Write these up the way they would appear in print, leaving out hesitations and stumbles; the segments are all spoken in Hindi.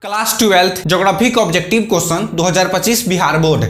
क्लास 12 ज्योग्राफी का objective question 2025 Bihar board.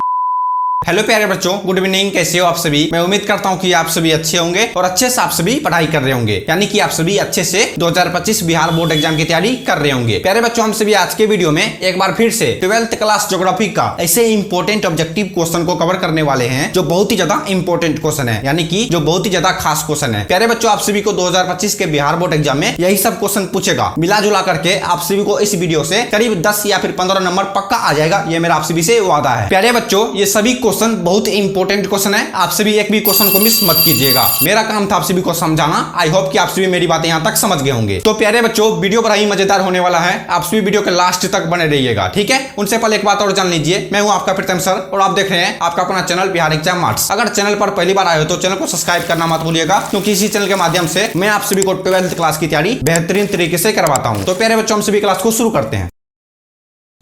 Hello प्यारे बच्चों, गुड इवनिंग। कैसे हो आप सभी? मैं उम्मीद करता हूं कि आप सभी अच्छे होंगे और अच्छे से आप सभी पढ़ाई कर रहे होंगे, यानी कि आप सभी अच्छे से 2025 बिहार बोर्ड एग्जाम की तैयारी कर रहे होंगे। प्यारे बच्चों, हम सभी आज के वीडियो में एक बार फिर से 12th क्लास ज्योग्राफी का ऐसे इंपॉर्टेंट ऑब्जेक्टिव क्वेश्चन को कवर करने वाले हैं जो बहुत ही ज्यादा इंपॉर्टेंट क्वेश्चन है, यानी कि जो बहुत ही ज्यादा खास क्वेश्चन है। प्यारे बच्चों, आप सभी को 2025 के बिहार बोर्ड एग्जाम में यही सब क्वेश्चन पूछेगा। मिला जुला करके आप सभी को इस वीडियो से करीब 10 या फिर 15 नंबर पक्का आ जाएगा, ये मेरा आप सभी से वादा है। प्यारे बच्चों, ये सभी क्वेश्चन बहुत इंपॉर्टेंट क्वेश्चन है, आप सभी एक भी क्वेश्चन को मिस मत कीजिएगा। मेरा काम था आप सभी को समझाना। आई होप कि आप सभी मेरी बातें यहां तक समझ गए होंगे। तो प्यारे बच्चों, वीडियो बड़ा ही मजेदार होने वाला है, आप सभी वीडियो के लास्ट तक बने रहिएगा, ठीक है। उनसे पहले एक बात और जान लीजिए, मैं हूं आपका प्रीतम सर और आप देख रहे हैं आपका अपना चैनल बिहार एग्जाम मार्क्स। अगर चैनल पर पहली बार आए हो तो चैनल को सब्सक्राइब करना मत भूलिएगा, क्योंकि इसी चैनल के माध्यम से मैं आप सभी को 12th क्लास की तैयारी बेहतरीन तरीके से करवाता हूं। तो प्यारे बच्चों, हम सभी क्लास को शुरू करते हैं।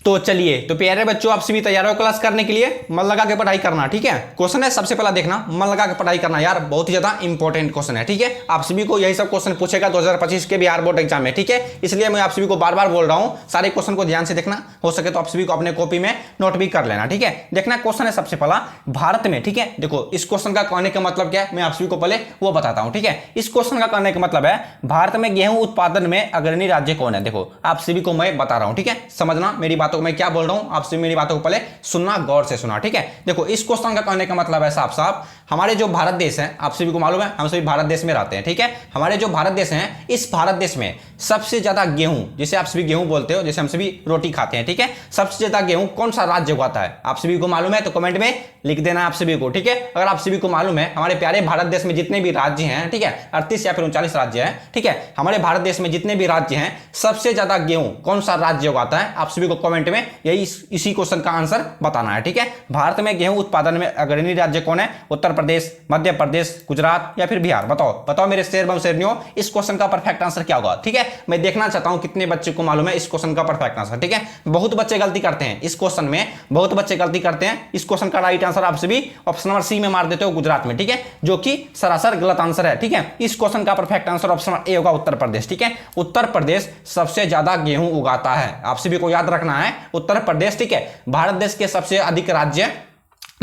तो चलिए, तो प्यारे बच्चों, आप सभी तैयार हो क्लास करने के लिए? मन लगा के पढ़ाई करना, ठीक है। क्वेश्चन है, सबसे पहला देखना, मन लगा के पढ़ाई करना यार, बहुत ही ज्यादा इंपॉर्टेंट क्वेश्चन है, ठीक है। आप सभी को यही सब क्वेश्चन पूछेगा 2025 के बिहार बोर्ड एग्जाम में, ठीक है। इसलिए मैं आप सभी को बार बार बोल रहा हूं, सारे क्वेश्चन को ध्यान से देखना, हो सके तो आप सभी को अपने कॉपी में नोट भी कर लेना, ठीक है। देखना, क्वेश्चन है सबसे पहला भारत में, ठीक है। देखो, इस क्वेश्चन का कहने का मतलब क्या है, मैं आप सभी को पहले वो बताता हूं, ठीक है। इस क्वेश्चन का कहने का मतलब है भारत में गेहूं उत्पादन में अग्रणी राज्य कौन है। देखो, आप सभी को मैं बता रहा हूं, ठीक है। समझना मेरी बातों को, मैं क्या बोल रहा हूं, आप सभी मेरी बातों को पहले सुनना, गौर से सुना, ठीक है। देखो, इस क्वेश्चन का कहने का मतलब है साफ साफ, हमारे जो भारत देश है, आप सभी को मालूम है हम सभी भारत देश में रहते हैं, ठीक है। हमारे जो भारत देश है, इस भारत देश में सबसे ज्यादा गेहूं, जिसे आप सभी गेहूं बोलते हो, जैसे हम सभी रोटी खाते हैं, ठीक है, सबसे ज्यादा गेहूं कौन सा राज्य उगाता है? आप सभी को मालूम है तो कमेंट में लिख देना आप सभी को, ठीक है। अगर आप सभी को मालूम है, हमारे प्यारे भारत देश में जितने भी राज्य हैं, ठीक है, 38 या फिर 39 राज्य हैं, ठीक है, हमारे भारत देश में जितने भी राज्य हैं, सबसे ज्यादा गेहूं कौन सा राज्य उगाता है? आप सभी को कमेंट में यही इसी क्वेश्चन का आंसर बताना है, ठीक है। भारत में गेहूं उत्पादन में अग्रणी राज्य कौन है? उत्तर प्रदेश, मध्य प्रदेश, गुजरात या फिर बिहार? बताओ बताओ मेरे शेर बम शेरनियों, इस क्वेश्चन का परफेक्ट आंसर क्या होगा, ठीक है। मैं देखना चाहता हूं कितने बच्चे को मालूम है इस क्वेश्चन का परफेक्ट आंसर, ठीक है। बहुत बच्चे गलती करते हैं इस क्वेश्चन में, बहुत बच्चे गलती करते हैं। इस क्वेश्चन का राइट आंसर आप सभी ऑप्शन नंबर सी में मार देते हो, गुजरात में, ठीक है, जो कि सरासर गलत आंसर है, ठीक है। इस क्वेश्चन का परफेक्ट आंसर ऑप्शन नंबर ए होगा, उत्तर प्रदेश, ठीक है। उत्तर प्रदेश सबसे ज्यादा गेहूं उगाता है, आप सभी को याद रखना है, उत्तर प्रदेश, ठीक है। भारत देश के सबसे अधिक राज्य,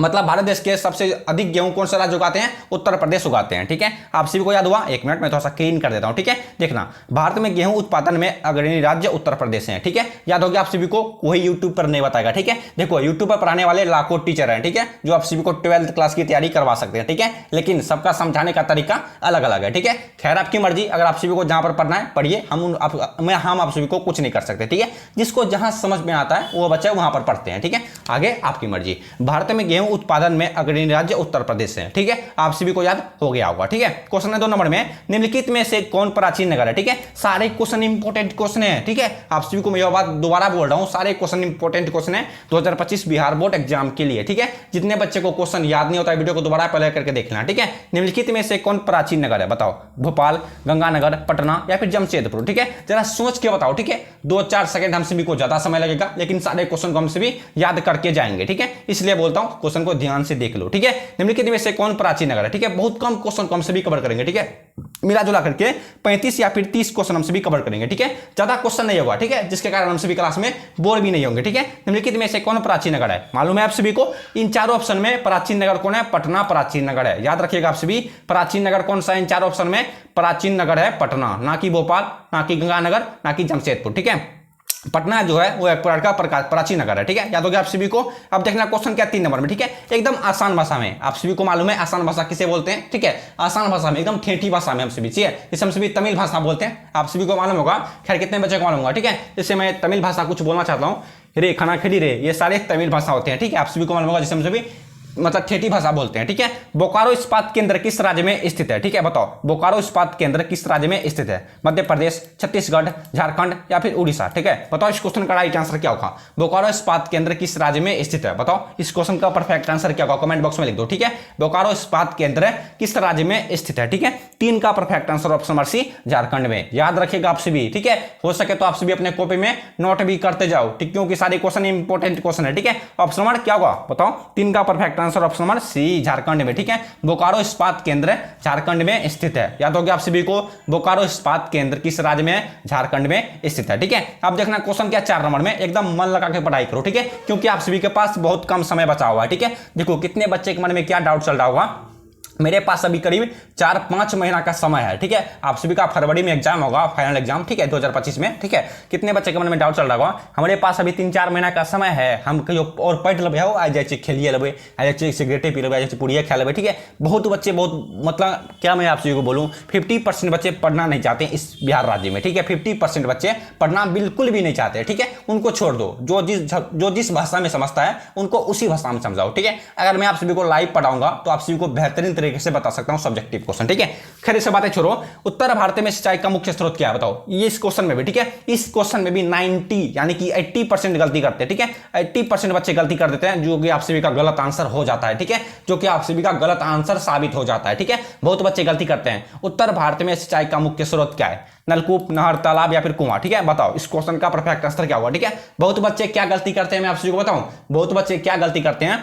मतलब भारत देश के सबसे अधिक गेहूं कौन सा राज्य उगाते हैं? उत्तर प्रदेश उगाते हैं, ठीक है। आप सभी को याद हुआ? एक मिनट में थोड़ा सा क्लीन कर देता हूं, ठीक है। देखना, भारत में गेहूं उत्पादन में अग्रणी राज्य उत्तर प्रदेश है, ठीक है। याद हो गया आप सभी को? कोई यूट्यूब पर नहीं बताएगा, ठीक है। देखो, यूट्यूब पर पढ़ाने वाले लाखों टीचर हैं, ठीक है, जो आप सभी को 12th क्लास की तैयारी करवा सकते हैं, ठीक है, लेकिन सबका समझाने का तरीका अलग अलग है, ठीक है। खैर, आपकी मर्जी, अगर आप सभी को जहां पर पढ़ना है पढ़िए, हम आप सभी को कुछ नहीं कर सकते, ठीक है। जिसको जहां समझ में आता है वो बच्चे वहां पर पढ़ते हैं, ठीक है। आगे आपकी मर्जी। भारत में गेहूं उत्पादन में अग्रणी राज्य उत्तर प्रदेश है, ठीक है। आप सभी को याद हो गया होगा, ठीक है। क्वेश्चन है 2 नंबर में, निम्नलिखित में से कौन प्राचीन नगर है, ठीक है। सारे क्वेश्चन इंपॉर्टेंट क्वेश्चन है, ठीक है। आप सभी को मैं यह बात दोबारा बोल रहा हूं, सारे क्वेश्चन इंपॉर्टेंट क्वेश्चन है 2025 बिहार बोर्ड एग्जाम के लिए, ठीक है। जितने बच्चे को क्वेश्चन याद नहीं होता है, वीडियो को दोबारा पहले करके देखना, ठीक है। निम्नलिखित में से कौन प्राचीन नगर है? बताओ, भोपाल, गंगानगर, पटना या फिर जमशेदपुर, ठीक है। जरा सोच के बताओ, ठीक है। 2-4 सेकंड हम सभी को ज्यादा समय लगेगा, लेकिन सारे क्वेश्चन को हम सभी याद करके जाएंगे, ठीक है। इसलिए बोलता हूं क्वेश्चन को ध्यान से देख लो, ठीक है। निम्नलिखित में से कौन प्राचीन नगर है, ठीक है। बहुत कम क्वेश्चन को हम सभी कवर करेंगे, ठीक है। मिला जुला करके 35 या फिर 30 क्वेश्चन हम सभी कवर करेंगे, ठीक है। ज्यादा क्वेश्चन नहीं होगा, ठीक है, जिसके कारण हम सभी क्लास में बोर भी नहीं होंगे, ठीक है। निम्नलिखित में से कौन प्राचीन नगर है? मालूम है आप सभी को? इन चारों ऑप्शन में प्राचीन नगर कौन है? पटना प्राचीन नगर है। याद रखिएगा आप सभी, प्राचीन नगर कौन सा है? इन चारों ऑप्शन में प्राचीन नगर है पटना, ना कि भोपाल, ना कि गंगानगर, ना कि जमशेदपुर, ठीक है। पटना जो है वो एक प्रकार का प्राचीन नगर है, ठीक है। याद हो गया आप सभी को? अब देखना क्वेश्चन क्या 3 नंबर में, ठीक है। एकदम आसान भाषा में, आप सभी को मालूम है आसान भाषा किसे बोलते हैं, ठीक है। आसान भाषा में, एकदम ठेठी भाषा में हम सभी, ठीक है, जिसे हम सभी तमिल भाषा बोलते हैं, आप सभी को मालूम होगा। खैर, कितने बच्चे को मालूम होगा, ठीक है। जैसे मैं तमिल भाषा कुछ बोलना चाहता हूँ, रे खाना खेली रे, ये सारे तमिल भाषा होते हैं, ठीक है। आप सभी को मालूम होगा, जिसे हम सभी मतलब ठेठी भाषा बोलते हैं, ठीक है। बोकारो इस्पात केंद्र किस राज्य में स्थित है, ठीक है। बताओ, बोकारो इस्पात केंद्र किस राज्य में स्थित है? मध्य प्रदेश, छत्तीसगढ़, झारखंड या फिर उड़ीसा, ठीक है। बताओ इस क्वेश्चन का राइट आंसर क्या होगा? बोकारो इस्पात केंद्र किस राज्य में स्थित है? बताओ इस क्वेश्चन का परफेक्ट आंसर क्या होगा? कमेंट बॉक्स में लिख दो, ठीक है। बोकारो इस्पात केंद्र किस राज्य में स्थित है, ठीक है। 3 का perfect answer option number C, Jharkhand में। याद रखिएगा आप सभी, ठीक है। हो सके तो आप सभी अपने कॉपी में नोट भी करते जाओ, ठीक, क्योंकि सारे क्वेश्चन इंपॉर्टेंट क्वेश्चन है, ठीक है। ऑप्शन नंबर क्या होगा? बताओ, 3 का perfect answer option number C, Jharkhand में। ठीक है, बोकारो इस्पात केंद्र झारखंड में स्थित है। याद हो गया आप सभी को, बोकारो इस्पात केंद्र किस राज्य में है? झारखंड में स्थित है। ठीक है, अब देखना क्वेश्चन क्या 4 नंबर में, एकदम मन लगा के पढ़ाई करो। ठीक है, क्योंकि आप सभी के पास बहुत कम समय बचा हुआ है। ठीक है, देखो कितने बच्चे के मन में क्या डाउट चल रहा होगा। मेरे पास अभी करीब 4-5 महीना का समय है। ठीक है, आप सभी का फरवरी में एग्जाम होगा, फाइनल एग्जाम। ठीक है, 2025 में। ठीक है, कितने बच्चे के मन में डाउट चल रहा होगा, हमारे पास अभी 3-4 महीना का समय है, हम कहीं और पढ़ लेबे हो, आ जाए खेलिए लेबे, आ जाए सिगरेटे पी लेबे, आ जाए पुड़िया खा लेबे। ठीक है, बहुत बच्चे बहुत मतलब क्या मैं आप सभी को बोलूँ 50% बच्चे पढ़ना नहीं चाहते इस बिहार राज्य में। ठीक है, 50% बच्चे पढ़ना बिल्कुल भी नहीं चाहते। ठीक है, उनको छोड़ दो, जो जिस भाषा में समझता है उनको उसी भाषा में समझाओ। ठीक है, अगर मैं आप सभी को लाइव पढ़ाऊंगा तो आप सभी को बेहतरीन तरीके से बता सकता हूं सब्जेक्टिव क्वेश्चन। ठीक है, खैर ये बातें छोड़ो, उत्तर भारत में सिंचाई का मुख्य स्रोत क्या है बताओ, ये इस क्वेश्चन में भी। ठीक है, इस क्वेश्चन में भी 90 यानी कि 80% गलती करते हैं। ठीक है, 80% बच्चे गलती कर देते हैं, जो कि आप सभी का गलत आंसर हो जाता है। ठीक है, जो कि आप सभी का गलत आंसर साबित हो जाता है। ठीक है, बहुत बच्चे गलती करते हैं। उत्तर भारत में सिंचाई का मुख्य स्रोत क्या है? नलकूप, नहर, तालाब या फिर कुआं। ठीक है, बताओ इस क्वेश्चन का परफेक्ट आंसर क्या होगा। ठीक है, बहुत बच्चे क्या गलती करते हैं मैं आप सभी को बताऊं, बहुत बच्चे क्या गलती करते हैं,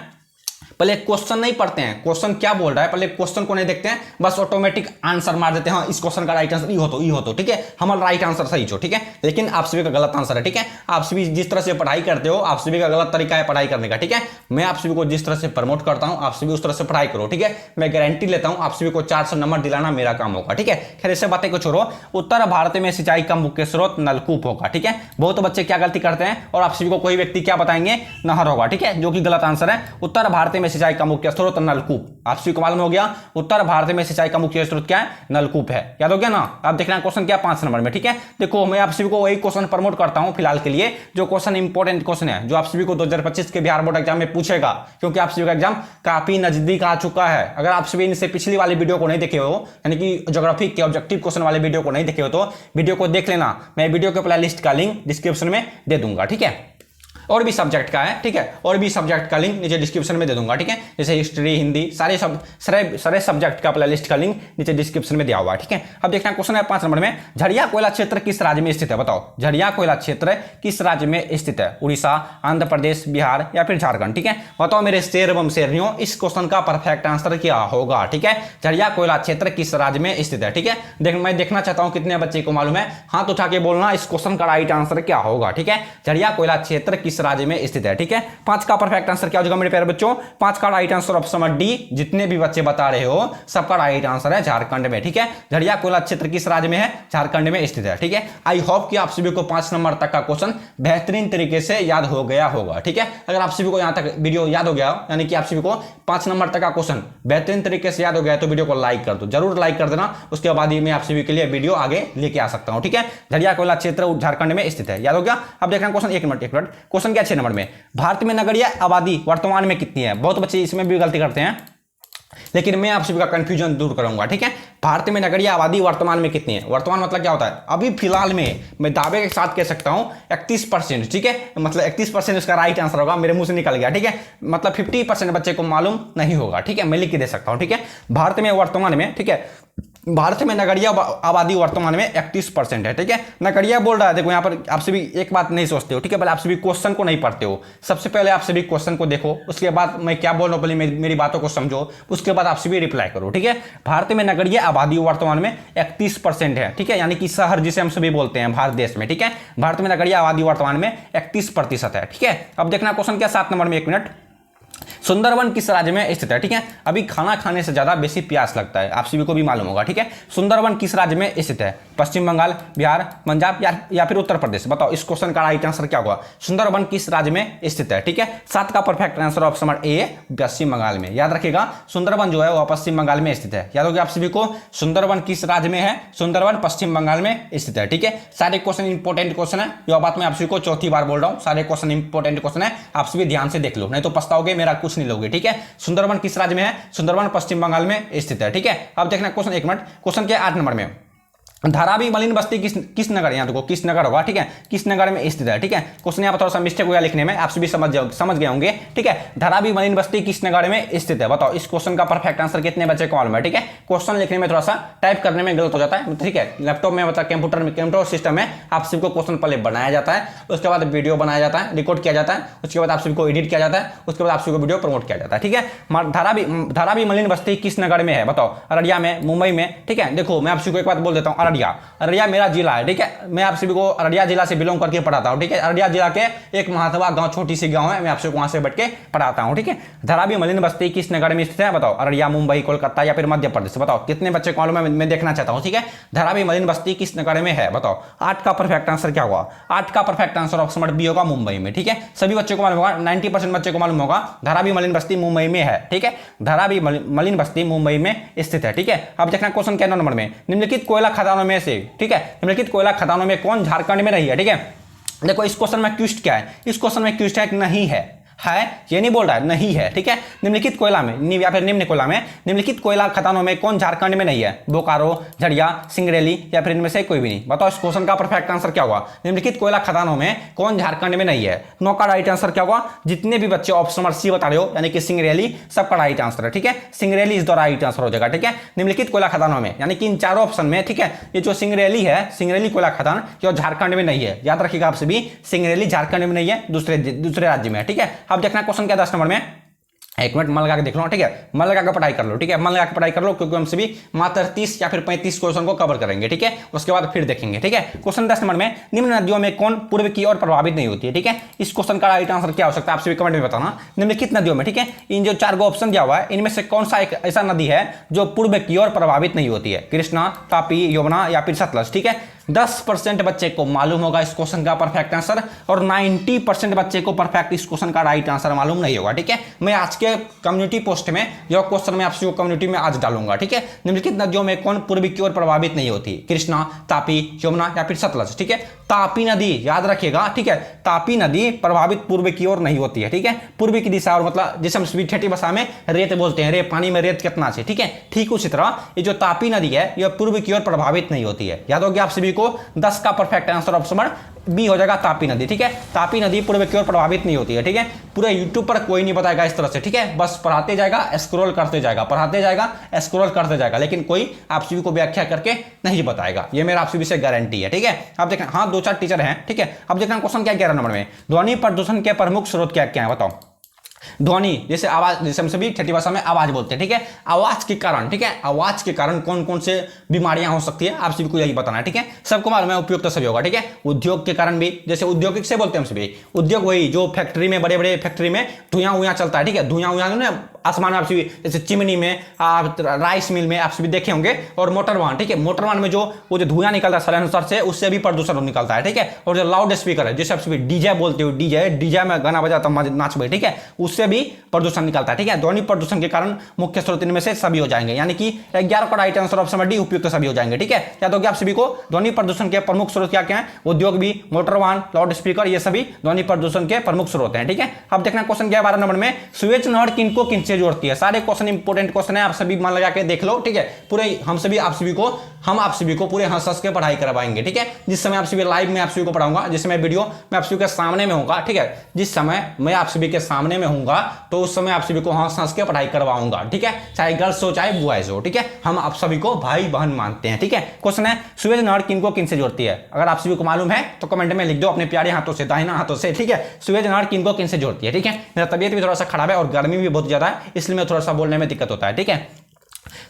पहले क्वेश्चन नहीं पढ़ते हैं, क्वेश्चन क्या बोल रहा है पहले क्वेश्चन को नहीं देखते हैं, बस ऑटोमेटिक आंसर मार देते हैं। हाँ, इस क्वेश्चन का राइट आंसर ये हो तो ठीक है, हमारा राइट आंसर सही हो। ठीक है, लेकिन आप सभी का गलत आंसर है। ठीक है, आप सभी जिस तरह से पढ़ाई करते हो, आप सभी का गलत तरीका है पढ़ाई करने का। ठीक है, मैं आप सभी को जिस तरह से प्रमोट करता हूं, आप सभी उस तरह से पढ़ाई करो। ठीक है, मैं गारंटी लेता हूं आप सभी को 400 नंबर दिलाना मेरा काम होगा। ठीक है, खैर ऐसे बातें को छोड़ो, उत्तर भारत में सिंचाई का मुख्य स्रोत नलकूप होगा। ठीक है, बहुत बच्चे क्या गलती करते हैं और आप सभी को कोई व्यक्ति क्या बताएंगे, नहर होगा। ठीक है, जो कि गलत आंसर है। उत्तर भारत में सिंचाई का मुख्य स्रोत नलकूप, आप सभी को मालूम हो गया उत्तर भारत में सिंचाई का मुख्य स्रोत क्या है, नलकूप है। याद हो गया ना। अब देखना क्वेश्चन क्या 5 नंबर में। ठीक है, देखो मैं आप सभी को वही क्वेश्चन प्रमोट करता हूं फिलहाल के लिए, जो क्वेश्चन इंपॉर्टेंट क्वेश्चन है, जो आप सभी को 2025 के बिहार बोर्ड एग्जाम में पूछेगा, क्योंकि आप सभी का एग्जाम काफी नजदीक आ चुका है। अगर आप सभी इनसे पिछली वाली वीडियो को नहीं देखे हो, यानी कि ज्योग्राफी के ऑब्जेक्टिव क्वेश्चन वाले वीडियो को नहीं देखे हो, तो वीडियो को देख लेना, मैं वीडियो के प्ले लिस्ट का लिंक डिस्क्रिप्शन में दे दूंगा। ठीक है, और भी सब्जेक्ट का है। ठीक है, और भी सब्जेक्ट का लिंक नीचे डिस्क्रिप्शन में दे दूंगा। ठीक है, जैसे हिस्ट्री, हिंदी, सारे सब्जेक्ट का प्ले लिस्ट का लिंक नीचे डिस्क्रिप्शन में दिया हुआ है। ठीक है, अब देखना क्वेश्चन है 5 नंबर में, झरिया कोयला क्षेत्र किस राज्य में स्थित है बताओ, झरिया कोयला क्षेत्र किस राज्य में स्थित है? उड़ीसा, आंध्र प्रदेश, बिहार या फिर झारखंड। ठीक है, बताओ मेरे शेर एवं शेरनियों, इस क्वेश्चन का परफेक्ट आंसर क्या होगा। ठीक है, झरिया कोयला क्षेत्र किस राज्य में स्थित है? ठीक है, मैं देखना चाहता हूं कितने बच्चे को मालूम है, हाथ उठा के बोलना इस क्वेश्चन का राइट आंसर क्या होगा। ठीक है, झरिया कोयला क्षेत्र किस राज्य में स्थित है? ठीक है, 5 का परफेक्ट आंसर क्या हो जाएगा मेरे प्यारे बच्चों? 5 का right answer option number D, जितने भी बच्चे बता रहे हो सबका राइट आंसर है झारखंड में। ठीक है, झरिया कोयला क्षेत्र किस राज्य में है? झारखंड में स्थित है। ठीक है, आई होप कि आप सभी को 5 नंबर तक का क्वेश्चन बेहतरीन तरीके से याद हो गया होगा। ठीक है, अगर आप सभी को यहां तक वीडियो याद हो गया, यानी कि आप सभी को 5 नंबर तक का क्वेश्चन बेहतरीन तरीके से याद हो गया, तो वीडियो को लाइक कर दो, जरूर लाइक कर देना। उसके बाद ही मैं आप सभी के लिए वीडियो आगे लेके आ सकता हूं। ठीक है, झरिया कोयला क्षेत्र झारखंड में स्थित है, याद हो गया। अब देखना क्वेश्चन 1 मिनट क्वेश्चन क्या 6 नंबर में, भारत में नगरीय आबादी वर्तमान में कितनी है? बहुत बच्चे इसमें भी गलती करते हैं, लेकिन मैं आप सभी का कंफ्यूजन दूर करूंगा। ठीक है, भारत में नगरीय आबादी वर्तमान में कितनी है? वर्तमान मतलब क्या होता है? अभी फिलहाल में मैं दावे के साथ कह सकता हूं 31%। ठीक है, मतलब 31% उसका राइट आंसर होगा, मेरे मुंह से निकल गया। ठीक है, मतलब 50% बच्चे को मालूम नहीं होगा। ठीक है, मैं लिख के दे सकता हूं। ठीक है, भारत में वर्तमान में, ठीक है, भारत में नगरीय आबादी वर्तमान में 31% है। ठीक है, नगरीय बोल रहा है, देखो यहाँ पर आप सभी एक बात नहीं सोचते हो। ठीक है, पहले आप सभी क्वेश्चन को नहीं पढ़ते हो, सबसे पहले आप सभी क्वेश्चन को देखो, उसके बाद मैं क्या बोल रहा हूँ पहले मेरी बातों को समझो, उसके बाद आप सभी रिप्लाई करो। ठीक है, भारत में नगरीय आबादी वर्तमान में 31% है। ठीक है, यानी कि शहर जिसे हम सभी बोलते हैं भारत देश में। ठीक है, भारत में नगरीय आबादी वर्तमान में 31% है। ठीक है, अब देखना क्वेश्चन क्या 7 नंबर में, 1 मिनट, सुंदरवन किस राज्य में स्थित है? ठीक है, अभी खाना खाने से ज्यादा बेसी प्यास लगता है, आप सभी को भी मालूम होगा। ठीक है, सुंदरवन किस राज्य में स्थित है? पश्चिम बंगाल, बिहार, पंजाब या फिर उत्तर प्रदेश। बताओ इस क्वेश्चन का राइट आंसर क्या होगा? सुंदरवन किस राज्य में स्थित है? ठीक है, 7 का perfect answer option number A, Paschim Bangal में। याद रखिएगा, सुंदरवन जो है वह पश्चिम बंगाल में स्थित है। याद होगा आप सभी को, सुंदरवन किस राज्य में है? सुंदरवन पश्चिम बंगाल में स्थित है। ठीक है, सारे क्वेश्चन इंपॉर्टेंट क्वेश्चन है, यह बात मैं आप सभी को चौथी बार बोल रहा हूं, सारे क्वेश्चन इंपॉर्टेंट क्वेश्चन है, आप सभी ध्यान से देख लो, नहीं तो पछताओगे, मेरा कुछ नहीं लोगे। ठीक है, सुंदरवन किस राज्य में है? सुंदरवन पश्चिम बंगाल में स्थित है। ठीक है, अब देखना क्वेश्चन 1 मिनट, क्वेश्चन क्या 8 नंबर में, धारावी मलिन बस्ती किस नगर, यहाँ देखो किस नगर होगा, ठीक है, किस नगर में स्थित है, ठीक है। क्वेश्चन यहाँ पर थोड़ा सा मिस्टेक हुआ लिखने में, आप सभी समझ गए होंगे, ठीक है। धारावी मलिन बस्ती किस नगर में स्थित है, बताओ। इस क्वेश्चन का परफेक्ट आंसर कितने बच्चे को मालूम है, ठीक है। क्वेश्चन लिखने में थोड़ा सा टाइप करने में गलत हो जाता है, ठीक है। लैपटॉप में मतलब कंप्यूटर सिस्टम में आप सभी को क्वेश्चन पहले बनाया जाता है, उसके बाद वीडियो बनाया जाता है, रिकॉर्ड किया जाता है, उसके बाद आप सभी को एडिट किया जाता है, उसके बाद आप सभी को वीडियो प्रमोट किया जाता है, ठीक है। धारावी मलिन बस्ती किस नगर में है, बताओ। अररिया में, मुंबई में, ठीक है। देखो मैं आप सभी को एक बात बोल देता हूँ, अररिया मेरा जिला है, ठीक है। मैं आप सभी को अररिया जिला से बिलोंग करके पढ़ाता हूं, ठीक है। अररिया जिला के एक महातवा गांव, छोटी सी गांव है, मैं आप सभी को वहां से बैठ के पढ़ाता हूं, ठीक है। धारावी मलिन बस्ती किस नगर में स्थित है, बताओ। अररिया, मुंबई, कोलकाता या फिर मध्य प्रदेश, बताओ। कितने बच्चे को मालूम है, मैं देखना चाहता हूं, ठीक है। धारावी मलिन बस्ती किस नगर में है, बताओ। 8 का परफेक्ट आंसर क्या होगा, 8 का perfect answer option number B होगा, मुंबई में, ठीक है। सभी बच्चों को मालूम होगा, 90% बच्चे को मालूम होगा धारावी मलिन बस्ती मुंबई में है, ठीक है। धारावी मलिन बस्ती मुंबई में स्थित है, ठीक है। अब देखना क्वेश्चन क्या नंबर में, निम्नलिखित कोयला खदानों में से, ठीक है, निम्नलिखित कोयला खदानों में कौन झारखंड में नहीं है, ठीक है। देखो इस क्वेश्चन में ट्विस्ट क्या है, इस क्वेश्चन में ट्विस्ट है कि नहीं है ये नहीं बोल रहा है, नहीं है, ठीक है। निम्नलिखित कोयला में या फिर निम्न कोयला में, निम्नलिखित कोयला खदानों में कौन झारखंड में नहीं है, बोकारो, झरिया, सिंगरेली या फिर इनमें से कोई भी नहीं, बताओ। इस क्वेश्चन का परफेक्ट आंसर क्या होगा, निम्नलिखित कोयला खदानों में कौन झारखंड में नहीं है। 9 का राइट आंसर क्या होगा, जितने भी बच्चे ऑप्शन नंबर सी बता रहे हो, यानी कि सिंगरेली, सबका राइट आंसर है, ठीक है। सिंगरेली इस द्वारा राइट आंसर हो जाएगा, ठीक है। निम्नलिखित कोयला खदानों में, यानी कि इन चारों ऑप्शन में, ठीक है, ये जो सिंगरेली है, सिंगरेली कोयला खदान जो झारखंड में नहीं है, याद रखिएगा आप सभी, सिंगरेली झारखंड में नहीं है, दूसरे राज्य में है, ठीक है। अब देखना क्वेश्चन क्या 10 नंबर में, एक मिनट मन लगा के देख लो, ठीक है। मन लगा के पढ़ाई कर लो, ठीक है। मन लगा के पढ़ाई कर लो, क्योंकि हम सभी मात्र 30 या फिर 35 क्वेश्चन को कवर करेंगे, ठीक है। उसके बाद फिर देखेंगे, ठीक है। क्वेश्चन 10 नंबर में, निम्न नदियों में कौन पूर्व की ओर प्रभावित नहीं होती है, ठीक है। इस क्वेश्चन का राइट आंसर क्या हो सकता है, आप सभी कमेंट में बताना। निम्नलिखित नदियों में, ठीक है, इन जो 4 ऑप्शन दिया हुआ है, इनमें से कौन सा एक ऐसा नदी है जो पूर्व की ओर प्रभावित नहीं होती है, कृष्णा, तापी, यमुना या फिर सतलज, ठीक है। 10% बच्चे को मालूम होगा इस क्वेश्चन का परफेक्ट आंसर, और 90% बच्चे को परफेक्ट इस क्वेश्चन का राइट आंसर मालूम नहीं होगा, ठीक है। मैं आज के कम्युनिटी पोस्ट में यह क्वेश्चन मैं आपसे कम्युनिटी में आज डालूंगा, ठीक है। निम्नलिखित नदियों में कौन पूर्वी की ओर प्रभावित नहीं होती, कृष्णा, तापी, यमुना या फिर सतलज, ठीक है। तापी नदी याद रखिएगा, ठीक है। तापी नदी प्रभावित पूर्व की ओर नहीं होती है, ठीक है। पूर्वी की दिशा, और मतलब जिसे हम ठेठी भाषा में रेत बोलते हैं, रे पानी में रेत कितना है, ठीक है। ठीक उसी तरह ये जो तापी नदी है, यह पूर्व की ओर प्रभावित नहीं होती है। याद हो गया आप सभी को, 10 का परफेक्ट आंसर ऑप्शन बी हो जाएगा, तापी नदी, ठीक है। तापी नदी पूर्व की ओर प्रभावित नहीं होती है, ठीक है। पूरे यूट्यूब पर कोई नहीं बताएगा इस तरह से, ठीक है। बस पढ़ाते जाएगा, स्क्रॉल करते जाएगा, पढ़ाते जाएगा, स्क्रॉल करते जाएगा, लेकिन कोई आप सभी को व्याख्या करके नहीं बताएगा, ये मेरा आप सभी से गारंटी है, ठीक है। आप देखें, हाँ 2-4 टीचर हैं, ठीक है। अब देखना क्वेश्चन क्या 11 नंबर में, ध्वनि प्रदूषण के प्रमुख स्रोत क्या क्या है, बताओ। ध्वनि जैसे आवाज, जैसे हम सभी ठेठी भाषा में आवाज बोलते हैं, ठीक है। आवाज के कारण, ठीक है, आवाज के कारण कौन कौन से बीमारियां हो सकती है, आप सभी को यही बताना है, ठीक है। सबको मालूम है, उपयोग तो सभी होगा, ठीक है। उद्योग के कारण भी, जैसे औद्योगिक से बोलते हैं हम सभी, उद्योग वही जो फैक्ट्री में, बड़े बड़े फैक्ट्री में धुआं चलता है, ठीक है। धुआं ना आसमान में आप सभी, जैसे चिमनी में, आप राइस मिल में आप सभी देखे होंगे, और मोटर वाहन, ठीक है। मोटर वाहन में जो वो जो धुआं निकलता है साइलेंसर से, उससे भी प्रदूषण निकलता है, ठीक है। और जो लाउड स्पीकर है, जैसे आप सभी डीजे बोलते हो, डीजे में गाना बजाता नाच भाई, ठीक है, उससे भी प्रदूषण निकलता है, ठीक है। ध्वनि प्रदूषण के कारण मुख्य स्रोत इनमें से सभी हो जाएंगे, यानी कि 11 का राइट आंसर ऑप्शन डी उपयुक्त सभी हो जाएंगे, ठीक है। याद हो गया आप सभी को, ध्वनि प्रदूषण के प्रमुख स्रोत क्या क्या है, उद्योग भी, मोटर वाहन, लाउड स्पीकर, ये सभी ध्वनि प्रदूषण के प्रमुख स्रोत हैं, ठीक है। अब देखना क्वेश्चन क्या है 12 नंबर में, सुएज नहर किनको किनसे जोड़ती है। सारे क्वेश्चन इंपोर्टेंट क्वेश्चन है, आप सभी मन लगा के देख लो, ठीक है। पूरे हम आप सभी को पूरे हंस के पढ़ाई करवाएंगे, ठीक है। जिस समय आप सभी लाइव में आप सभी को पढ़ाऊंगा, जिस समय वीडियो मैं आप सभी के सामने में होगा, ठीक है। जिस समय मैं आप सभी के सामने में होऊंगा, तो उस समय आप सभी को हंस के पढ़ाई करवाऊंगा, ठीक है। चाहे गर्ल्स हो चाहे बॉयज हो, ठीक है। हम आप सभी को भाई बहन मानते हैं, ठीक है। क्वेश्चन है, सुएज नहर किनको किनसे जोड़ती है। अगर आप सभी को मालूम है तो कमेंट में लिख दो अपने प्यारे हाथों से, दाहिना हाथों से, ठीक है। सुएज नहर किनको किनसे जोड़ती है, ठीक है। मेरा तबियत भी थोड़ा सा खराब है और गर्मी भी बहुत ज्यादा है, इसलिए मैं थोड़ा सा बोलने में दिक्कत होता है, ठीक है।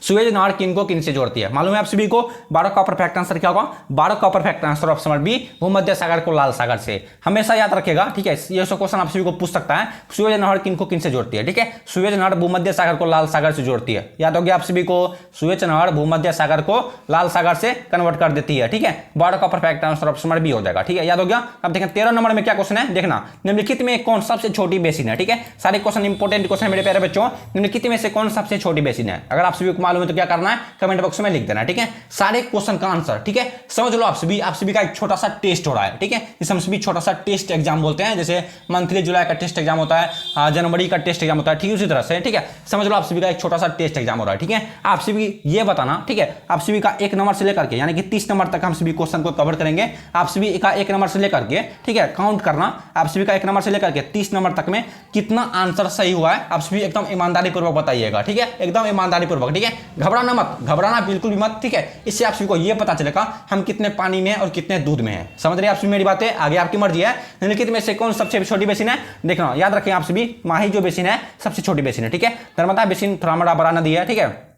सुएज नहर किनको किनसे जोड़ती है, मालूम है आप सभी को। 12 का परफेक्ट आंसर क्या होगा, 12 का perfect answer option number B, भूमध्य सागर को लाल सागर से। हमेशा याद रखेगा, ठीक है। ये सब क्वेश्चन आप सभी को पूछ सकता है, सुएज नहर किनको किनसे जोड़ती है, ठीक है। सुएज नहर भूमध्य सागर को लाल सागर से जोड़ती है, याद हो गया आप सभी को। सुएज नहर भूमध्य सागर को लाल सागर से कन्वर्ट कर देती है, ठीक है। 12 का perfect answer option number B हो जाएगा, ठीक है। याद हो गया। अब देखें 13 नंबर में क्या क्वेश्चन है, देखना। निम्नलिखित में कौन सबसे छोटी बेसिन है, ठीक है। सारे क्वेश्चन इंपोर्टेंट क्वेश्चन मेरे प्यारे बच्चों। निम्नलिखित में से कौन सबसे छोटी बेसिन है। अगर आप सभी को मालूम है तो क्या करना है, कमेंट बॉक्स में लिख देना, ठीक है, सारे क्वेश्चन का आंसर, ठीक है। समझ लो आप सभी का एक छोटा सा टेस्ट हो रहा है, ठीक है, जिसे हम सभी छोटा सा टेस्ट एग्जाम बोलते हैं, जैसे मंथली जुलाई का टेस्ट एग्जाम होता है, जनवरी का टेस्ट एग्जाम होता है, ठीक है, उसी तरह से, ठीक है। समझ लो आप सभी का एक छोटा सा टेस्ट एग्जाम हो रहा है, ठीक है। आप सभी ये बताना, ठीक है, आप सभी का 1 नंबर से लेकर के यानी कि 30 नंबर तक हम सभी क्वेश्चन को कवर करेंगे। आप सभी का 1 नंबर से लेकर के, ठीक है, काउंट करना, आप सभी का 1 नंबर से लेकर के 30 नंबर तक में कितना आंसर सही हुआ है, आप सभी एकदम ईमानदारी पूर्वक बताइएगा, ठीक है, एकदम ईमानदारी पूर्वक, ठीक है, घबराना मत, घबराना बिल्कुल भी मत, ठीक है। इससे आप सभी को यह पता चलेगा हम कितने पानी में और कितने दूध में हैं। समझ रहे हैं आप सभी मेरी बातें? आगे आपकी मर्जी है। निम्नलिखित में से कौन सबसे छोटी बेसिन है? देखना, याद रखें आप सभी, माही जो बेसिन है सबसे छोटी बेसिन है, ठीक है। नर्मदा बेसिन थोड़ा बड़ा नदी है, ठीक है।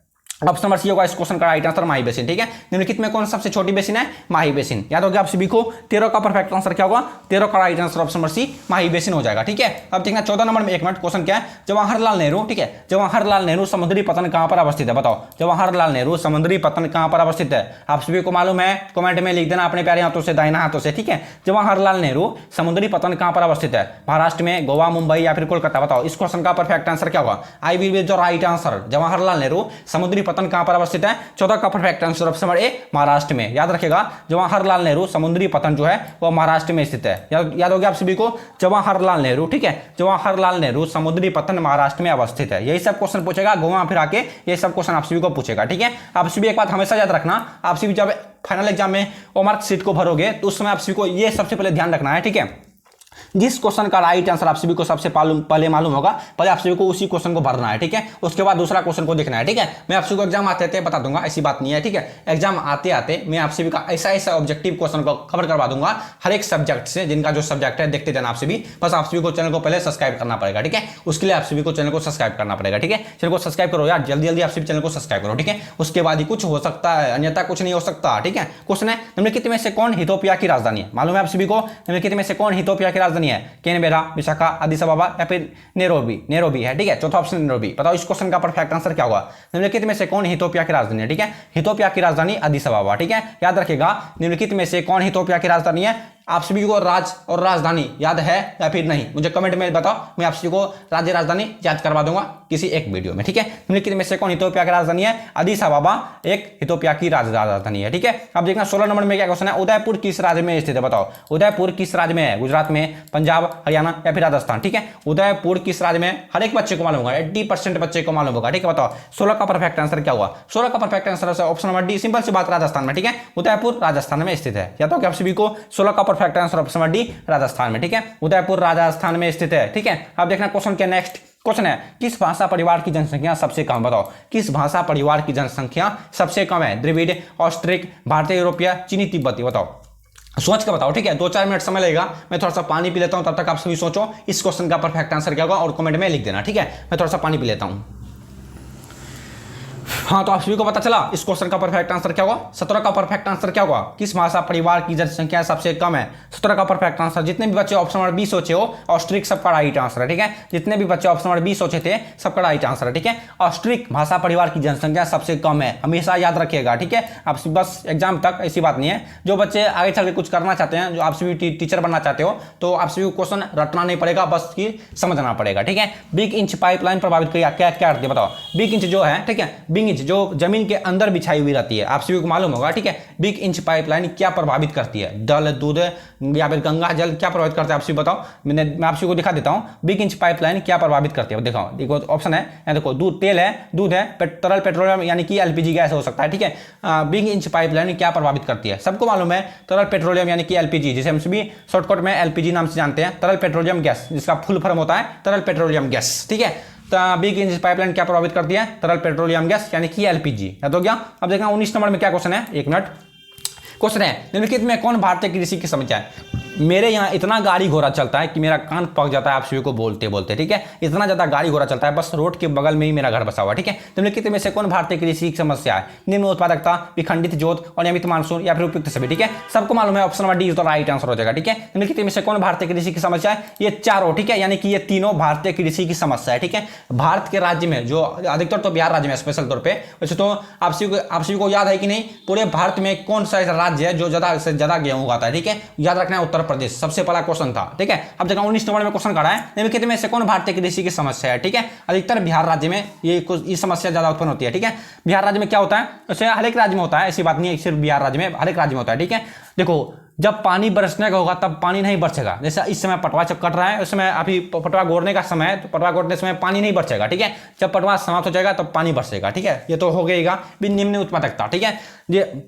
ऑप्शन नंबर सी होगा इस क्वेश्चन का राइट आंसर माही बेसिन, ठीक है। निम्नलिखित में कौन सबसे छोटी बेसिन है? माही बेसिन। याद हो गया आप सभी को? 13 का परफेक्ट आंसर क्या होगा? 13 का right answer option number C Mahi basin हो जाएगा, ठीक है। अब देखना 14 नंबर में, 1 मिनट, क्वेश्चन क्या है? जवाहरलाल नेहरू, ठीक है, जवाहरलाल नेहरू समुद्री पतन कहां पर अवस्थित है? बताओ, जवाहरलाल नेहरू समुद्री पतन कहां पर अवस्थित है? आप सभी को मालूम है, कमेंट में लिख देना अपने प्यारे हाथों से, दाहिना हाथों से, ठीक है। जवाहरलाल नेहरू समुद्री पतन कहां पर अवस्थित है? महाराष्ट्र में, गोवा, मुंबई या फिर कोलकाता? बताओ, इस क्वेश्चन का परफेक्ट आंसर क्या होगा? I will be the right answer. Jawaharlal Nehru समुद्री पतन कहां पर अवस्थित है? 14 का परफेक्ट आंसर ऑप्शन नंबर ए महाराष्ट्र में। याद रखेगा, जवाहरलाल नेहरू समुद्री पतन जो है वो महाराष्ट्र में स्थित है। याद हो गया आप सभी को? जवाहरलाल नेहरू, ठीक है, जवाहरलाल नेहरू समुद्री पतन महाराष्ट्र में अवस्थित है। यही सब क्वेश्चन पूछेगा, घुमा फिरा के ये सब क्वेश्चन आप सभी को पूछेगा, ठीक है। आप सभी एक बात हमेशा याद रखना, आप सभी जब फाइनल एग्जाम में ओ मार्क शीट को भरोगे तो उस समय आप सभी को ये सबसे पहले ध्यान रखना है, ठीक है। जिस क्वेश्चन का राइट आंसर आप सभी को सबसे पहले मालूम होगा, पहले आप सभी को उसी क्वेश्चन को भरना है, ठीक है। उसके बाद दूसरा क्वेश्चन को देखना है, ठीक है। मैं आप सभी को एग्जाम आते आते बता दूंगा, ऐसी बात नहीं है, ठीक है। एग्जाम आते आते मैं आप सभी का ऐसा ऑब्जेक्टिव क्वेश्चन को कवर करवा दूंगा हर एक सब्जेक्ट से, जिनका जो सब्जेक्ट है देखते जाना आप सभी। बस आप सभी को चैनल को पहले सब्सक्राइब करना पड़ेगा, ठीक है। उसके लिए आप सभी को चैनल को सब्सक्राइब करना पड़ेगा, ठीक है। चैनल को सब्सक्राइब करो यार, जल्दी जल्दी आप सभी चैनल को सब्सक्राइब करो, ठीक है। उसके बाद ही कुछ हो सकता है, अन्यथा कुछ नहीं हो सकता, ठीक है। क्वेश्चन है, निम्नलिखित में से कौन इथियोपिया की राजधानी है? मालूम है आप सभी को? निम्नलिखित में से कौन इथियोपिया की राजधानी है? कैनबेरा, विशाखा, अदिस अबाबा या फिर नैरोबी है, ठीक है। चौथा ऑप्शन नैरोबी। बताओ इस क्वेश्चन का परफेक्ट आंसर क्या होगा? निम्नलिखित में से कौन इथियोपिया की राजधानी है? ठीक है, इथियोपिया की राजधानी अदिस अबाबा, ठीक है। याद रखिएगा, निम्नलिखित में से कौन इथियोपिया की राजधानी है? आप सभी को राज और राजधानी याद है या फिर नहीं, मुझे कमेंट में बताओ, मैं आप सभी को राज्य राजधानी याद करवा दूंगा किसी एक वीडियो में, ठीक है। निम्नलिखित में से कौन इथियोपिया की राजधानी है? अदिस अबाबा एक इथियोपिया की राजधानी है, ठीक है। अब देखना 16 नंबर में क्या क्वेश्चन है, उदयपुर किस राज्य में स्थित है? बताओ, उदयपुर किस राज्य में है? गुजरात में, पंजाब, हरियाणा या फिर राजस्थान, ठीक है। उदयपुर किस राज्य में? हर एक बच्चे को मालूम होगा, 80% बच्चे को मालूम होगा, ठीक है। बताओ 16 का परफेक्ट आंसर क्या हुआ? 16 का perfect answer option number D, simple सी बात, राजस्थान में, ठीक है। उदयपुर राजस्थान में स्थित है। या तो आप सभी को 16 का perfect answer option number D Rajasthan में, ठीक है। उदयपुर राजस्थान में स्थित है, ठीक है। अब देखना क्वेश्चन के नेक्स्ट क्वेश्चन है, किस भाषा परिवार की जनसंख्या सबसे कम? बताओ, किस भाषा परिवार की जनसंख्या सबसे कम है? द्रविड़, ऑस्ट्रिक, भारतीय, यूरोपीय, चीनी, तिब्बती? बताओ, सोच के बताओ, ठीक है। 2-4 मिनट समय लगेगा, मैं थोड़ा सा पानी पी लेता हूं, तब तक आप सभी सोचो इस क्वेश्चन का परफेक्ट आंसर क्या होगा और कमेंट में लिख देना, ठीक है। मैं थोड़ा सा पानी पी लेता हूं। हाँ, तो आप सभी को पता चला इस क्वेश्चन का परफेक्ट आंसर क्या होगा? 17 का परफेक्ट आंसर क्या होगा? किस भाषा परिवार की जनसंख्या सबसे कम है? 17 का परफेक्ट आंसर, जितने भी बच्चे ऑप्शन नंबर 20 सोचे हो, ऑस्ट्रिक सबका राइट आंसर है, ठीक है। जितने भी बच्चे ऑप्शन नंबर 20 सोचे थे, सबका राइट आंसर है, ठीक है। ऑस्ट्रिक भाषा परिवार की जनसंख्या सबसे कम है, हमेशा याद रखिएगा, ठीक है। आप बस एग्जाम तक ऐसी बात नहीं है, जो बच्चे आगे चल के कुछ करना चाहते हैं, जो आप सभी टीचर बनना चाहते हो, तो आप सभी को क्वेश्चन रटना नहीं पड़ेगा, बस की समझना पड़ेगा, ठीक है। बिग इंच पाइपलाइन प्रभावित क्या करती है? बताओ, बिग इंच जो है, ठीक है, बिग इंच जो जमीन के अंदर बिछाई हुई रहती है, आप सभी को मालूम होगा, ठीक है। बिग इंच पाइपलाइन क्या प्रभावित करती है? दल, दूध या फिर गंगा जल क्या प्रभावित करता है? आप सभी बताओ, मैं आप सभी को दिखा देता हूं, बिग इंच पाइपलाइन क्या प्रभावित करती है। देखो ऑप्शन है, देखो, दूध, तेल है, दूध है, तरल पेट्रोलियम यानी कि एलपीजी गैस हो सकता है, ठीक है। बिग इंच पाइपलाइन क्या प्रभावित करती है? सबको मालूम है, तरल पेट्रोलियम यानी कि एलपीजी, जिसे हम सभी शॉर्टकट में एलपीजी नाम से जानते हैं, तरल पेट्रोलियम गैस, जिसका फुल फॉर्म होता है तरल पेट्रोलियम गैस, ठीक है। बिग इंच पाइपलाइन क्या प्रभावित करती है? तरल पेट्रोलियम गैस यानी कि एलपीजी। याद हो गया? अब देखना 19 नंबर में क्या क्वेश्चन है, 1 मिनट। क्वेश्चन है, निम्नलिखित में कौन भारतीय कृषि की समस्या है? मेरे यहाँ इतना गाड़ी घोड़ा चलता है कि मेरा कान पक जाता है आप सभी को बोलते बोलते, ठीक है। इतना ज्यादा गाड़ी घोड़ा चलता है, बस रोड के बगल में ही मेरा घर बसा हुआ, ठीक है। निम्नलिखित में से कौन भारतीय कृषि की समस्या है? निम्न उत्पादकता, विखंडित जोत, अनियमित मानसून या फिर उपयुक्त सभी, ठीक है। सबको मालूम है, ऑप्शन नंबर डी तो राइट आंसर हो जाएगा, ठीक है। निम्नलिखित में से कौन भारतीय कृषि की समस्या है? ये चारों, ठीक है, यानी कि ये तीनों भारतीय कृषि की समस्या है, ठीक है। भारत के राज्य में जो अधिकतर तो बिहार राज्य में स्पेशल तौर पर, वैसे तो आप सभी को याद है कि नहीं, पूरे भारत में कौन सा ऐसा राज्य है जो ज्यादा से ज्यादा गेहूं उगाता है? ठीक है, याद रखना है उत्तर प्रदेश, सबसे पहला क्वेश्चन था। ठीक है, अब जगह 19 नंबर में क्वेश्चन करा है, निम्नलिखित में से कौन भारतीय कृषि की समस्या है। ठीक है, अधिकतर बिहार राज्य में ये समस्या ज्यादा उत्पन्न होती है। ठीक है, बिहार राज्य में क्या होता है, वैसे हर एक राज्य में होता है, ऐसी बात नहीं है सिर्फ बिहार राज्य में, हर एक राज्य में होता है। ठीक है, देखो जब पानी बरसने का होगा तब पानी नहीं बरसेगा। जैसे इस समय पटवा जब कट रहा है, उस समय अभी पटवा गोड़ने का समय है, तो पटवा गोड़ने समय पानी नहीं बरसेगा। ठीक है, जब पटवा समाप्त हो जाएगा तब पानी बरसेगा। ठीक है, ये तो हो गएगा निम्न उत्पादकता। ठीक है, ये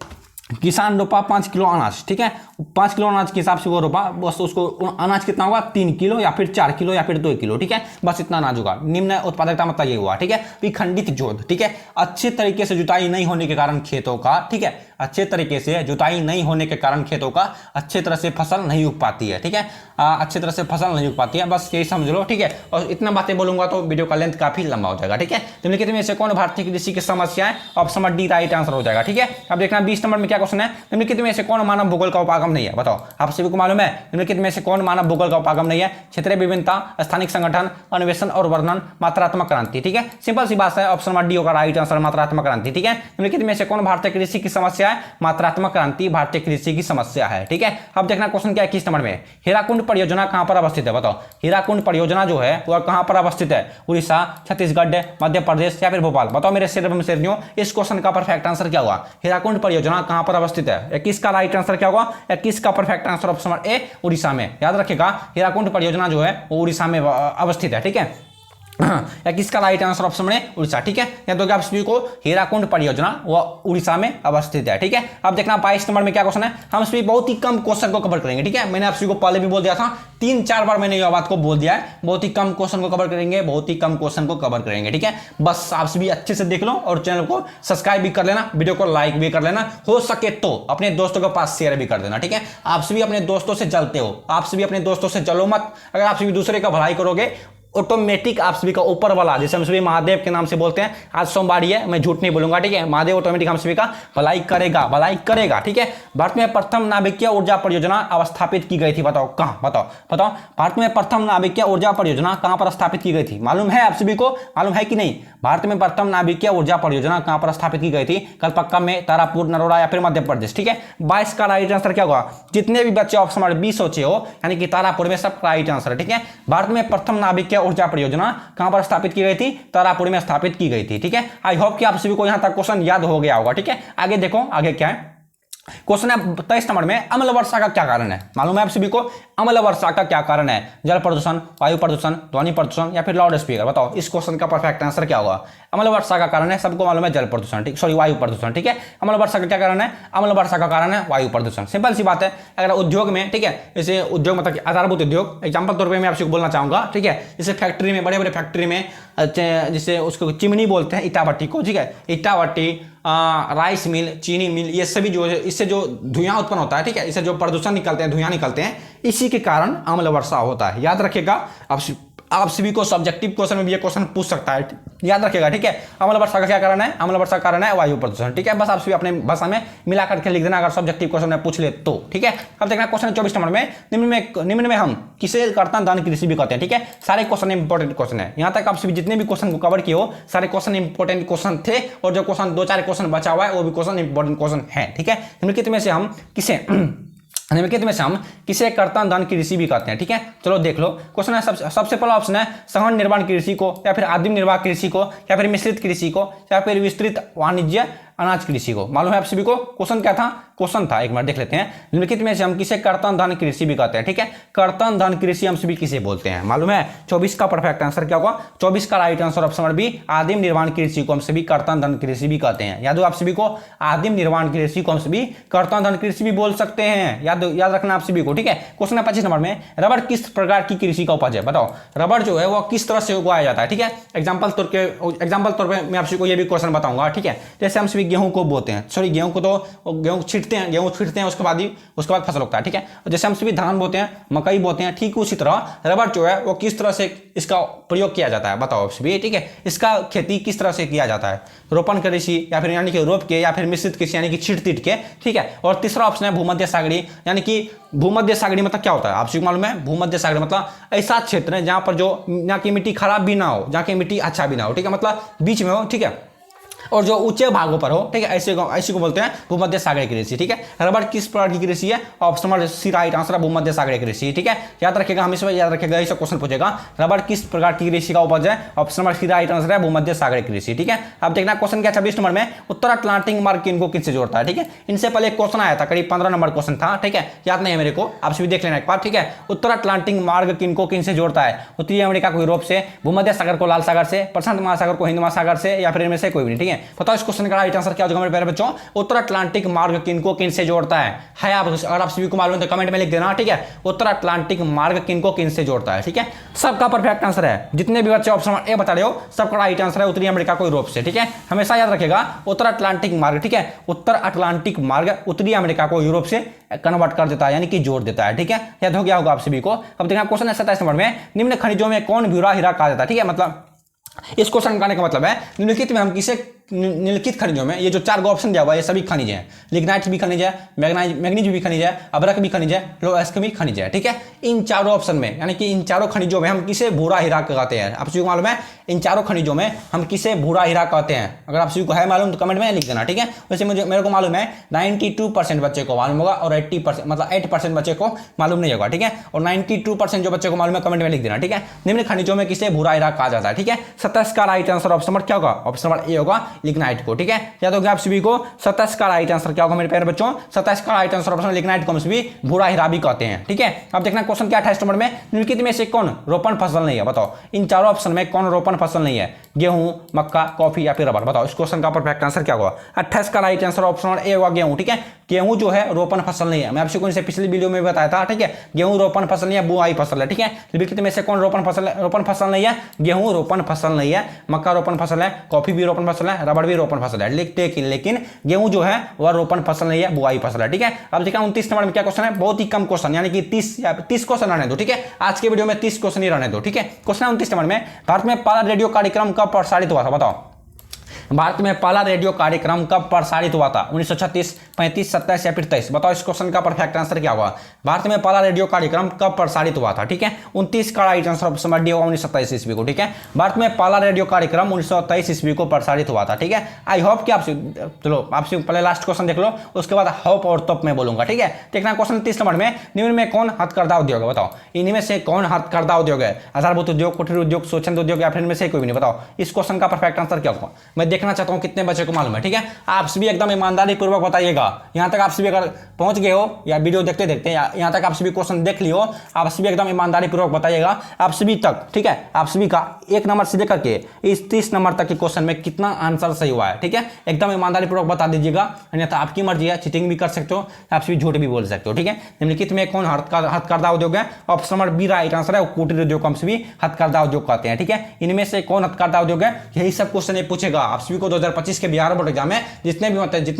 किसान रोपा 5 किलो अनाज। ठीक है, 5 किलो अनाज के हिसाब से वो रोपा, बस उसको अनाज कितना होगा 3 किलो या फिर 4 किलो या फिर 2 किलो। ठीक है, बस इतना अनाज होगा। निम्न उत्पादकता मतलब ये हुआ। ठीक है, विखंडित जोत। ठीक है, अच्छे तरीके से जुताई नहीं होने के कारण खेतों का, ठीक है, अच्छे तरीके से जुताई नहीं होने के कारण खेतों का अच्छे तरह से फसल नहीं उग पाती है। ठीक है, अच्छे तरह से फसल नहीं उग पाती है, बस यही समझ लो। ठीक है, और इतना बातें बोलूंगा तो वीडियो का लेंथ काफी लंबा हो जाएगा। ठीक है, निम्नलिखित में से कौन भारतीय कृषि की समस्या है, ऑप्शन डी राइट आंसर हो जाएगा। ठीक है, अब देखना 20 नंबर में क्या क्वेश्चन है, निम्नलिखित में से कौन मानव भूगोल का उपागम नहीं है। बताओ, आप सभी को मालूम है निम्नलिखित में से कौन मानव भूगोल का उपागम नहीं है। क्षेत्रीय विभिन्नता, स्थानिक संगठन, अन्वेषण और वर्णन, मात्रात्मक क्रांति। ठीक है, सिंपल सी बात है, ऑप्शन डी होगा राइट आंसर, मात्रात्मक क्रांति। ठीक है, निम्नलिखित में से कौन भारतीय कृषि की समस्या है, मात्रात्मक क्रांति भारतीय कृषि की समस्या है। ठीक है, अब देखना क्वेश्चन क्या है 21 नंबर में, हीराकुंड परियोजना कहां पर अवस्थित है। बताओ, हीराकुंड परियोजना जो है वह कहां पर अवस्थित है, उड़ीसा, छत्तीसगढ़, मध्य प्रदेश या फिर भोपाल। बताओ मेरे शेरनियों, इस क्वेश्चन का परफेक्ट आंसर क्या होगा, हीराकुंड परियोजना कहां पर अवस्थित है। 21 का राइट आंसर क्या होगा, 21 का perfect answer option A Orissa में। याद रखिएगा, हीराकुंड परियोजना जो है वो उड़ीसा में अवस्थित है। ठीक है, या किसका राइट आंसर ऑप्शन में उड़ीसा। ठीक है, या तो आप सभी को हीराकुंड परियोजना वो उड़ीसा में अवस्थित है। ठीक है, अब देखना 22 नंबर में क्या क्वेश्चन है, हम सभी बहुत ही कम क्वेश्चन को कवर करेंगे। ठीक है, मैंने आप सभी को पहले भी बोल दिया था, 3-4 बार मैंने यह बात को बोल दिया है, बहुत ही कम क्वेश्चन को कवर करेंगे, बहुत ही कम क्वेश्चन को कवर करेंगे। ठीक है, बस आप सभी अच्छे से देख लो और चैनल को सब्सक्राइब भी कर लेना, वीडियो को लाइक भी कर लेना, हो सके तो अपने दोस्तों के पास शेयर भी कर देना। ठीक है, आप सभी अपने दोस्तों से जलते हो, आप सभी अपने दोस्तों से जलो मत। अगर आप सभी दूसरे का भलाई करोगे, ऑटोमेटिक आप सभी का ऊपर वाला, जैसे हम सभी महादेव के नाम से बोलते हैं, आज सोमवारी है, मैं झूठ नहीं बोलूंगा। ठीक है, महादेव ऑटोमेटिक हम सभी का भलाई करेगा, भलाई करेगा। ठीक है, भारत में प्रथम नाभिकीय ऊर्जा परियोजना अवस्थापित की गई थी। बताओ कहां, बताओ भारत में प्रथम नाभिकीय ऊर्जा परियोजना कहां पर स्थापित की गई थी, मालूम है आप सभी को, मालूम है कि नहीं। भारत में प्रथम नाभिकीय ऊर्जा परियोजना कहां पर स्थापित की गई थी, कलपक्कम में, तारापुर, नरोड़ा या फिर मध्य प्रदेश। ठीक है, 22 का राइट आंसर क्या होगा, जितने भी बच्चे ऑप्शन 20 सोचे हो, यानी कि तारापुर में सब राइट आंसर। ठीक है, भारत में प्रथम नाभिकीय ऊर्जा परियोजना कहां पर स्थापित की गई थी, तारापुर में स्थापित की गई थी। ठीक है, आई होप कि आप सभी को यहां तक क्वेश्चन याद हो गया होगा। ठीक है, आगे देखो आगे क्या है, क्वेश्चन है 23 नंबर में, अम्ल वर्षा का क्या कारण है। मालूम है आप सभी को अम्ल वर्षा का क्या कारण है, जल प्रदूषण, वायु प्रदूषण, ध्वनि प्रदूषण या फिर लाउड स्पीकर। बताओ इस क्वेश्चन का परफेक्ट आंसर क्या होगा। अम्ल वर्षा का कारण है, सबको मालूम है जल प्रदूषण, ठीक, सॉरी वायु प्रदूषण। ठीक है, अम्ल वर्षा का क्या कारण है, अम्ल वर्षा का कारण है वायु प्रदूषण। सिंपल सी बात है, अगर उद्योग में, ठीक है, जैसे उद्योग मतलब आधारभूत उद्योग, एग्जाम्पल तौर पर मैं आपसे बोलना चाहूंगा। ठीक है, जैसे फैक्ट्री में, बड़े बड़े फैक्ट्री में, जिसे उसको चिमनी बोलते हैं, ईटा भट्टी को। ठीक है, ईटा भट्टी, राइस मिल, चीनी मिल, ये सभी जो है, इससे जो धुआं उत्पन्न होता है, ठीक है, इससे जो प्रदूषण निकलते हैं, धुआं निकलते हैं, इसी के कारण अम्ल वर्षा होता है। याद रखिएगा, आप सभी को सब्जेक्टिव क्वेश्चन में भी ये क्वेश्चन पूछ सकता है, याद रखिएगा। ठीक है, अम्ल वर्षा का क्या कारण है, अम्ल वर्षा का कारण है वायु प्रदूषण। ठीक है, बस आप सभी अपने भाषा में मिला करके लिख देना, अगर सब्जेक्टिव क्वेश्चन में पूछ ले तो। ठीक है, अब देखना क्वेश्चन 24 नंबर में, निम्न में हम किसे कर्तन दान कृषि भी कहते हैं। ठीक है, सारे क्वेश्चन इंपॉर्टेंट क्वेश्चन है, यहां तक आप सभी जितने भी क्वेश्चन को कवर किए हो, सारे क्वेश्चन इंपॉर्टेंट क्वेश्चन थे, और जो क्वेश्चन 2-4 क्वेश्चन बचा हुआ है वो भी क्वेश्चन इंपॉर्टेंट क्वेश्चन है। ठीक है, निम्नलिखित में से हम किसे कर्तन दान कृषि भी कहते हैं। ठीक है, चलो देख लो क्वेश्चन है, सबसे पहला ऑप्शन है सघन निर्माण कृषि को, या फिर आदिम निर्वाह कृषि को, या फिर मिश्रित कृषि को, या फिर विस्तृत वाणिज्य अनाज कृषि को। मालूम है आप सभी को क्वेश्चन क्या था, क्वेश्चन था, एक बार देख लेते हैं। निम्नलिखित में से हम किसे कर्तन धन कृषि भी कहते हैं। ठीक है, कर्तन धन कृषि हम सभी किसे बोलते हैं, मालूम है। 24 का परफेक्ट आंसर क्या होगा, 24 का राइट आंसर ऑप्शन बी आदिम निर्माण कृषि को हम सभी कर्तन धन कृषि भी कहते हैं। याद हो आप सभी को, आदिम निर्माण कृषि को हम सभी कर्तन धन कृषि भी बोल सकते हैं, याद रखना आप सभी को। ठीक है, क्वेश्चन है 25 नंबर में, रबड़ किस प्रकार की कृषि का उपज है। बताओ रबड़ जो है वो किस तरह से उगाया जाता है। ठीक है, एग्जाम्पल तौर पर मैं आप सभी को ये भी क्वेश्चन बताऊंगा। ठीक है, जैसे हम सभी गेहूं को बोते हैं, सॉरी गेहूं को तो गेहूं छींटते हैं, उसके बाद फसल उगता है। ठीक है, जैसे हम सभी धान बोते हैं, मकई बोते हैं, ठीक उसी तरह रबड़ जो है वो किस तरह से इसका प्रयोग किया जाता है, बताओ सभी। ठीक है, इसका खेती किस तरह से किया जाता है, रोपण कृषि, या फिर यानी कि रोप के, या फिर मिश्रित कृषि यानी कि छींट के। ठीक है, और तीसरा ऑप्शन है भूमध्य सागरी, यानी कि भूमध्य सागरी मतलब क्या होता है आप सभी मालूम है। भूमध्य सागरी मतलब ऐसा क्षेत्र है जहां पर जो, जहां की मिट्टी खराब भी ना हो, जहां की मिट्टी अच्छा भी ना हो। ठीक है, मतलब बीच में हो। ठीक है, और जो ऊंचे भागों पर हो, ठीक है, ऐसे को बोलते हैं भूमध्य सागरीय कृषि। ठीक है, रबड़ किस प्रकार की कृषि है? Option number C right answer है भूमध्य सागरीय कृषि। ठीक है, याद रखिएगा, हमेशा याद रखिएगा, ऐसा क्वेश्चन पूछेगा रबड़ किस प्रकार की कृषि का उपज है? Option number C right answer है भूमध्य सागरीय कृषि। ठीक है, अब देखना क्वेश्चन क्या 26 नंबर में, उत्तर अटलांटिक मार्ग किनको किनसे जोड़ता है? ठीक है, इनसे पहले एक क्वेश्चन आया था, करीब 15 नंबर क्वेश्चन था। ठीक है, याद नहीं है मेरे को, आप सभी देख लेना एक बार। ठीक है, उत्तर अटलांटिक मार्ग किनको किनसे जोड़ता है? उत्तरी अमेरिका को यूरोप से, भूमध्य सागर को लाल सागर से, प्रशांत महासागर को हिंद महासागर से, या फिर इनमें से कोई भी नहीं। ठीक है, बताओ इस क्वेश्चन का राइट आंसर क्या होगा मेरे प्यारे बच्चों? उत्तर अटलांटिक मार्ग किनको किनसे जोड़ता है आप, अगर आप सभी को मालूम है तो कमेंट में लिख देना। ठीक है, उत्तर अटलांटिक मार्ग किनको किनसे जोड़ता है? ठीक है, सबका परफेक्ट आंसर है, जितने भी बच्चे ऑप्शन ए बता रहे हो सबका राइट आंसर है उत्तरी अमेरिका को यूरोप से। ठीक है, हमेशा याद रखेगा उत्तर अटलांटिक मार्ग, ठीक है, उत्तर अटलांटिक मार्ग उत्तरी अमेरिका को यूरोप से कन्वर्ट कर देता है, यानी कि जोड़ देता है। ठीक है, याद हो गया होगा आप सभी को। अब देखना क्वेश्चन 27 नंबर में, निम्न खनिजों में कौन भूरा हीरा कहा जाता है? ठीक है, मतलब इस क्वेश्चन का मतलब है निम्नलिखित में हम किसे, निम्नलिखित खनिजों में ये जो 4 ऑप्शन दिया हुआ है ये सभी खनिज हैं। लिग्नाइट भी खनिज है, मैग्नीज भी खनिज है, अभ्रक भी खनिज है, लोएस्क भी खनिज है। ठीक है, इन चारों ऑप्शन में, यानी कि इन चारों खनिजों में हम किसे भूरा हीरा कहते हैं? आप सभी को मालूम है इन चारों खनिजों में हम किसे भूरा हीरा कहते हैं? अगर आप सभी को है मालूम तो कमेंट में लिख देना। ठीक है, वैसे मेरे को मालूम है 92% बच्चे को मालूम होगा और 80% मतलब 8% बच्चे को मालूम नहीं होगा। ठीक है, और 92% जो बच्चे को मालूम है कमेंट में लिख देना। ठीक है, निम्न खनिजों में किसे भूरा हीरा कहा जाता है? ठीक है, 27 का राइट आंसर ऑप्शन नंबर क्या होगा? ऑप्शन नंबर ए होगा लिग्नाइट को। ठीक है, याद हो गया आप सभी को। 27 का राइट आंसर क्या होगा मेरे प्यारे बच्चों? 27 का राइट आंसर ऑप्शन लिग्नाइट को हम सभी भूरा हीरा भी कहते हैं। ठीक है, अब देखना क्वेश्चन क्या 28 नंबर में, निम्नलिखित में से कौन रोपण फसल नहीं है? बताओ इन चारों ऑप्शन में कौन रोपण फसल नहीं है? गेहूं, मक्का, कॉफी या फिर रबड़? बताओ इस क्वेश्चन का परफेक्ट आंसर क्या होगा? 28 का राइट आंसर ऑप्शन नंबर ए होगा गेहूं। ठीक है, गेहूं जो है रोपण फसल नहीं है, मैं आपसे इनसे पिछले वीडियो में बताया था। ठीक है, गेहूं रोपण फसल नहीं है, बुआई फसल है। ठीक है, निम्नलिखित में से कौन रोपण फसल नहीं है? गेहूं रोपण फसल नहीं है, मक्का रोपण फसल है, कॉफी भी रोपण फसल है, रबड़ भी रोपण फसल है। लेकिन गेहूं जो है वह रोपण फसल नहीं है, बुआई फसल है। ठीक है, अब देखिए 29 नंबर में क्या क्वेश्चन है, बहुत ही कम क्वेश्चन, यानी कि 30 क्वेश्चन रहने दो। ठीक है, आज के वीडियो में 30 क्वेश्चन ही रहने दो। ठीक है, क्वेश्चन 29 नंबर में, भारत में पहला रेडियो कार्यक्रम कब प्रसारित हुआ था? बताओ भारत में पहला रेडियो कार्यक्रम कब प्रसारित हुआ था? 1936, 35, 27 या फिर 23? बताओ इस क्वेश्चन का परफेक्ट आंसर क्या होगा? भारत में पहला रेडियो कार्यक्रम कब प्रसारित हुआ था? ठीक है, 29 का राइट आंसर ऑप्शन डी होगा 1927 ईस्वी को। ठीक है, भारत में पहला रेडियो कार्यक्रम 1923 ईस्वी को प्रसारित हुआ था। ठीक है, आई होप कि आपसे, चलो आपसे पहले लास्ट क्वेश्चन देख लो, उसके बाद होप और तप में बोलूंगा। ठीक है, देखना क्वेश्चन 30 नंबर में, निम्न में कौन हथकरघा उद्योग है? बताओ इनमें से कौन हथकरघा उद्योग है? आधारभूत उद्योग, कुटीर उद्योग, स्वच्छंद उद्योग या फिर इनमें से कोई भी नहीं? बताओ इस क्वेश्चन का परफेक्ट आंसर क्या होगा? मैं देखना चाहता हूं कितने बच्चे को मालूम है। ठीक है, आप सभी एकदम ईमानदारी पूर्वक बताइएगा। यहां तक आप सभी अगर पहुंच गए हो या वीडियो देखते देखते यहां तक आप सभी क्वेश्चन देख लियो, आप सभी एकदम ईमानदारी पूर्वक बताइएगा आप सभी तक। ठीक है, आप सभी का 1 नंबर से लेकर के इस 30 नंबर तक के क्वेश्चन में कितना आंसर सही हुआ है। ठीक है, एकदम ईमानदारी पूर्वक बता दीजिएगा, अन्यथा आपकी मर्जी है, चीटिंग भी कर सकते हो, आप सभी झूठ भी बोल सकते हो। ठीक है, निम्नलिखित में कौन हथकरघा उद्योग है? Option number B right answer है कुटीर उद्योग को हम सभी हथकरघा उद्योग कहते हैं। ठीक है, इनमें से कौन हथकरघा उद्योग है? यही सब क्वेश्चन ये पूछेगा आप सभी को 2025 के बिहार बोर्ड एग्जाम में। जितने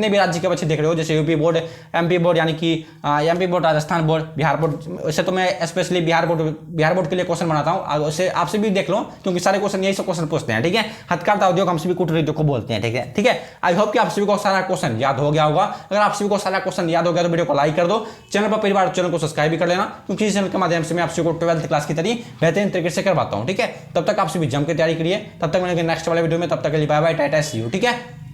भी राज्य के बच्चे देख रहे हो, जैसे यूपी बोर्ड, एमपी बोर्ड, यानी कि MP board, Rajasthan board, Bihar board, वैसे तो मैं स्पेशली बिहार बोर्ड के लिए क्वेश्चन बनाता हूं, वैसे आपसे भी देख लो क्योंकि सारे क्वेश्चन यही सब क्वेश्चन पूछते हैं। ठीक है, हथकरघा उद्योग हम सभी कुटीर उद्योग को बोलते हैं। ठीक है, आई होप कि आप सभी को सारा क्वेश्चन याद हो गया होगा। अगर आप सभी को सारा क्वेश्चन याद हो गया तो वीडियो को लाइक कर दो, चैनल पर पहली बार चैनल को सब्सक्राइब भी कर लेना, क्योंकि इस चैनल के माध्यम से मैं आप सभी को 12th क्लास की तैयारी बेहतरीन तरीके से करवाता हूं। ठीक है, तब तक आप सभी जम के तैयारी करिए, तब तक मिलेंगे नेक्स्ट वाले वीडियो में, तब तक के लिए bye bye, tata see you. ठीक है।